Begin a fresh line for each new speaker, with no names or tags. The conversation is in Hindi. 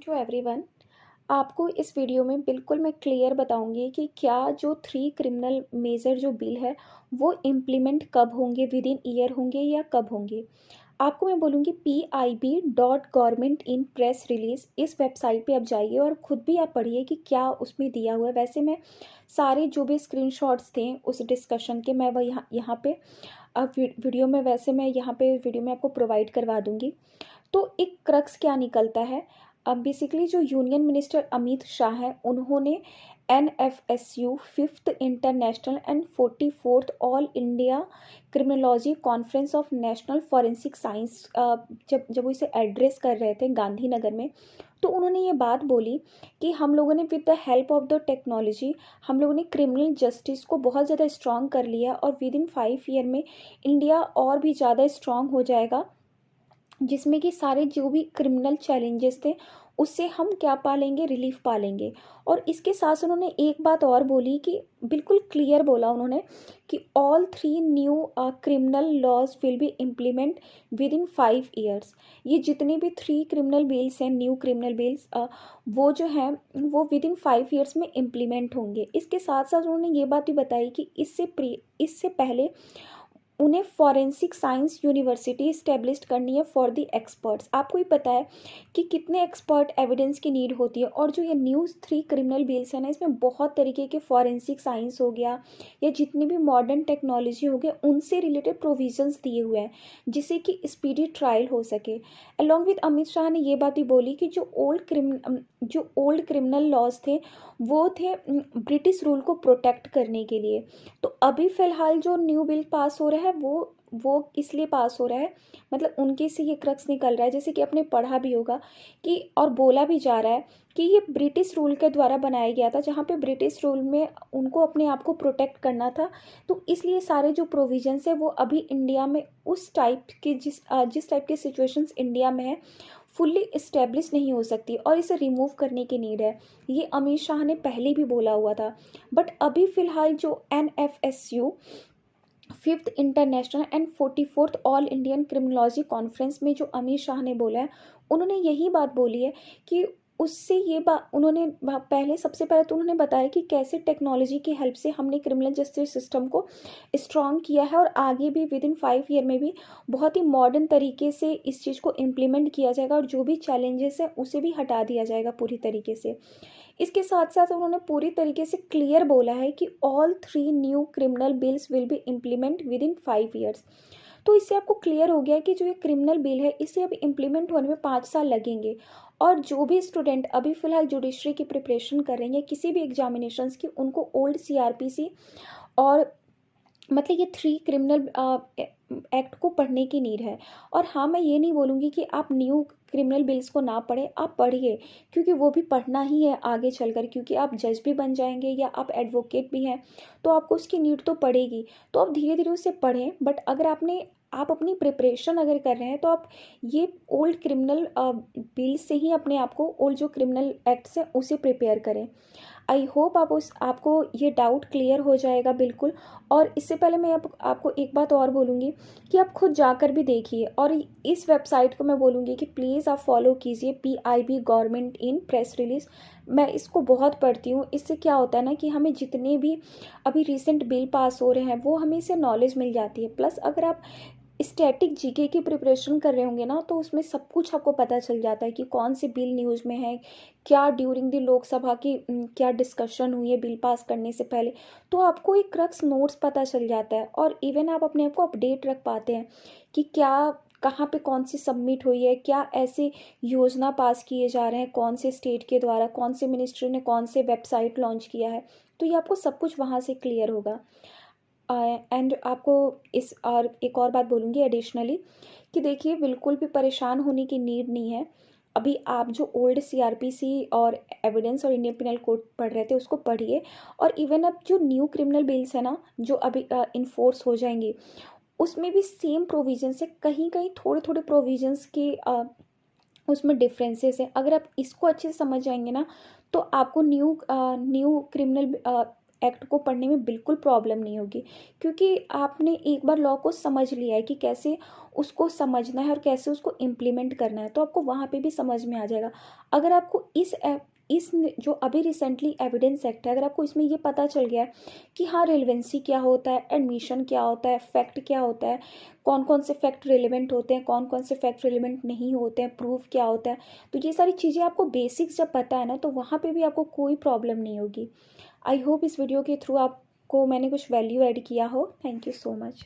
To everyone. आपको इस वीडियो में बिल्कुल मैं क्लियर बताऊंगी कि क्या जो 3 क्रिमिनल मेजर जो बिल है वो इम्प्लीमेंट कब होंगे, विद इन ईयर होंगे या कब होंगे। आपको मैं बोलूँगी PIB.gov.in प्रेस रिलीज़, इस वेबसाइट पे आप जाइए और ख़ुद भी आप पढ़िए कि क्या उसमें दिया हुआ है। वैसे मैं सारे जो भी स्क्रीनशॉट्स थे उस डिस्कशन के मैं वह यहाँ पे वीडियो में वैसे मैं यहाँ पे वीडियो में आपको प्रोवाइड करवा दूँगी। तो एक क्रक्स क्या निकलता है, अब बेसिकली जो यूनियन मिनिस्टर अमित शाह हैं उन्होंने NFSU 5th international and 44th all India criminology conference of national forensic science जब वो इसे एड्रेस कर रहे थे गांधीनगर में, तो उन्होंने ये बात बोली कि हम लोगों ने with the help of the technology हम लोगों ने क्रिमिनल जस्टिस को बहुत ज़्यादा स्ट्रॉन्ग कर लिया और विद इन 5 ईयर में इंडिया और भी ज़्यादा स्ट्रॉन्ग हो जाएगा, जिसमें कि सारे जो भी क्रिमिनल चैलेंजेस थे उससे हम क्या पा लेंगे, रिलीफ पा लेंगे। और इसके साथ उन्होंने एक बात और बोली कि बिल्कुल क्लियर बोला उन्होंने कि all 3 new criminal laws will be implement within 5 years. ये जितने भी 3 क्रिमिनल बिल्स हैं, न्यू क्रिमिनल बिल्स, वो जो हैं वो विद इन 5 ईयर्स में इम्प्लीमेंट होंगे। इसके साथ साथ उन्होंने ये बात भी बताई कि इससे पहले उन्हें फॉरेंसिक साइंस यूनिवर्सिटी इस्टेब्लिश करनी है फॉर द एक्सपर्ट्स। आपको ही पता है कि कितने एक्सपर्ट एविडेंस की नीड होती है, और जो ये न्यूज़ 3 क्रिमिनल बिल्स है ना, इसमें बहुत तरीके के फॉरेंसिक साइंस हो गया या जितनी भी मॉडर्न टेक्नोलॉजी हो गया उनसे रिलेटेड प्रोविजंस दिए हुए हैं जिससे कि स्पीडी ट्रायल हो सके। अलॉन्ग विद अमित शाह ने ये बात भी बोली कि जो ओल्ड क्रिमिनल लॉज थे वो थे ब्रिटिश रूल को प्रोटेक्ट करने के लिए। तो अभी फ़िलहाल जो न्यू बिल पास हो रहा है वो इसलिए पास हो रहा है, मतलब उनके से ये क्रक्स निकल रहा है, जैसे कि आपने पढ़ा भी होगा कि और बोला भी जा रहा है कि ये ब्रिटिश रूल के द्वारा बनाया गया था, जहाँ पे ब्रिटिश रूल में उनको अपने आप को प्रोटेक्ट करना था। तो इसलिए सारे जो प्रोविजंस है वो अभी इंडिया में उस टाइप के जिस टाइप के सिचुएशंस इंडिया में है फुल्ली इस्टेब्लिश नहीं हो सकती और इसे रिमूव करने की नीड है। ये अमित शाह ने पहले भी बोला हुआ था। बट अभी फ़िलहाल जो NFSU 5th international and 44th all Indian criminology conference में जो अमित शाह ने बोला है, उन्होंने यही बात बोली है कि उससे ये बात उन्होंने सबसे पहले तो उन्होंने बताया कि कैसे टेक्नोलॉजी की हेल्प से हमने क्रिमिनल जस्टिस सिस्टम को स्ट्रॉन्ग किया है और आगे भी विद इन 5 ईयर में भी बहुत ही मॉडर्न तरीके से इस चीज़ को इम्प्लीमेंट किया जाएगा और जो भी चैलेंजेस है उसे भी हटा दिया जाएगा पूरी तरीके से। इसके साथ साथ उन्होंने पूरी तरीके से क्लियर बोला है कि all 3 new criminal bills will be implement within 5 years. तो इससे आपको क्लियर हो गया कि जो ये क्रिमिनल बिल है इसे अब इम्प्लीमेंट होने में 5 साल लगेंगे। और जो भी स्टूडेंट अभी फ़िलहाल जुडिशरी की प्रिपरेशन कर रहे हैं किसी भी एग्जामिनेशंस की, उनको ओल्ड CRPC और मतलब ये 3 क्रिमिनल एक्ट को पढ़ने की नीड है। और हाँ, मैं ये नहीं बोलूँगी कि आप न्यू क्रिमिनल बिल्स को ना पढ़ें, आप पढ़िए, क्योंकि वो भी पढ़ना ही है आगे चलकर, क्योंकि आप जज भी बन जाएंगे या आप एडवोकेट भी हैं तो आपको उसकी नीड तो पड़ेगी। तो आप धीरे धीरे उसे पढ़ें, बट अगर आप अपनी प्रिपरेशन अगर कर रहे हैं तो आप ये ओल्ड क्रिमिनल बिल से ही अपने आप को, ओल्ड जो क्रिमिनल एक्ट्स हैं उसे प्रिपेयर करें। आई होप आपको ये डाउट क्लियर हो जाएगा बिल्कुल। और इससे पहले मैं आपको एक बात और बोलूँगी कि आप खुद जाकर भी देखिए, और इस वेबसाइट को मैं बोलूँगी कि प्लीज़ आप फॉलो कीजिए PIB government in press release. मैं इसको बहुत पढ़ती हूँ। इससे क्या होता है ना कि हमें जितने भी अभी रिसेंट बिल पास हो रहे हैं वो हमें इससे नॉलेज मिल जाती है। प्लस अगर आप स्टैटिक GK की प्रिपरेशन कर रहे होंगे ना तो उसमें सब कुछ आपको पता चल जाता है कि कौन सी बिल न्यूज़ में है, क्या ड्यूरिंग द लोकसभा की क्या डिस्कशन हुई है बिल पास करने से पहले। तो आपको एक क्रक्स नोट्स पता चल जाता है और इवन आप अपने आप को अपडेट रख पाते हैं कि क्या कहाँ पे कौन सी सबमिट हुई है, क्या ऐसे योजना पास किए जा रहे हैं, कौन से स्टेट के द्वारा, कौन से मिनिस्ट्री ने कौन से वेबसाइट लॉन्च किया है। तो ये आपको सब कुछ वहाँ से क्लियर होगा। एंड आपको इस और एक और बात बोलूँगी एडिशनली कि देखिए, बिल्कुल भी परेशान होने की नीड नहीं है। अभी आप जो ओल्ड CRPC और एविडेंस और इंडियन पिनल कोड पढ़ रहे थे उसको पढ़िए, और इवन अब जो न्यू क्रिमिनल बिल्स है ना जो अभी इन्फोर्स हो जाएंगी उसमें भी सेम प्रोविजंस है, कहीं कहीं थोड़े थोड़े प्रोविजंस के उसमें डिफरेंसेस है। अगर आप इसको अच्छे से समझ जाएंगे ना तो आपको न्यू क्रिमिनल एक्ट को पढ़ने में बिल्कुल प्रॉब्लम नहीं होगी, क्योंकि आपने एक बार लॉ को समझ लिया है कि कैसे उसको समझना है और कैसे उसको इम्प्लीमेंट करना है, तो आपको वहाँ पे भी समझ में आ जाएगा। अगर आपको इस जो अभी रिसेंटली एविडेंस एक्ट है, अगर आपको इसमें ये पता चल गया है कि हाँ रिलेवेंसी क्या होता है, एडमिशन क्या होता है, फैक्ट क्या होता है, कौन कौन से फैक्ट रिलेवेंट होते हैं, कौन कौन से फैक्ट रिलेवेंट नहीं होते हैं, प्रूफ क्या होता है, तो ये सारी चीज़ें आपको बेसिक्स जब पता है ना, तो वहाँ पे भी आपको कोई प्रॉब्लम नहीं होगी। आई होप इस वीडियो के थ्रू आपको मैंने कुछ वैल्यू ऐड किया हो। Thank you so much.